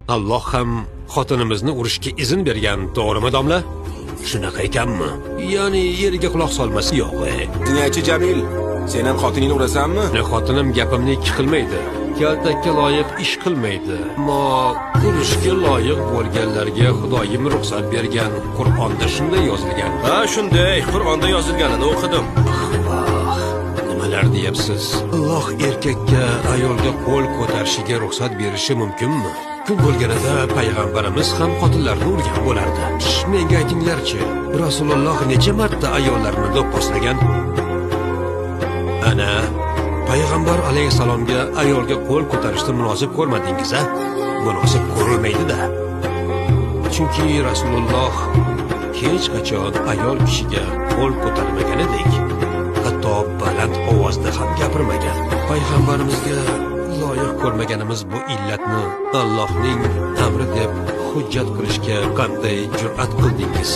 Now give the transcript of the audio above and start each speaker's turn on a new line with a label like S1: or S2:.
S1: Alloh ham xotinimizni urishga izn bergan, to'g'rimi domla? Shunaqa ekanmi? Ya'ni yeriga quloq solmasi yo'q.
S2: Jinoyatchi Jamil, sen ham xotiningni urasanmi?
S1: Xotinim gapimni ikki qilmaydi. Kaltakka loyiq ish qilmaydi. Ammo urishga loyiq bo'lganlarga Xudoyim ruxsat bergan. Qur'onda shunday yozilgan.
S3: Ha, shunday. Qur'onda yozilganini o'qidim.
S1: Nimalar deyapsiz? Alloh erkakka ayolga qo'l ko'tarishiga ruxsat berishi mumkinmi? Kun bo'lganida payg'ambarimiz ham xotinlarni urgan bo'lardi. Menga aytinglarchi, Rasululloh necha marta ayollarni do'pposlagan? Ana payg'ambar alayhisalomga ayolga qo'l ko'tarishni munosib ko'rmadingiz-a? Munosib ko'rilmaydi-da. Chunki Rasululloh hech qachon ayol kishiga qo'l ko'tarmaganidek, hatto baland ovozda ham gapirmagan. Payg'ambarimizga loyiq ko'rmaganimiz bu illatni Allohning amri deb hujjat qilishga qanday jur'at qildingiz?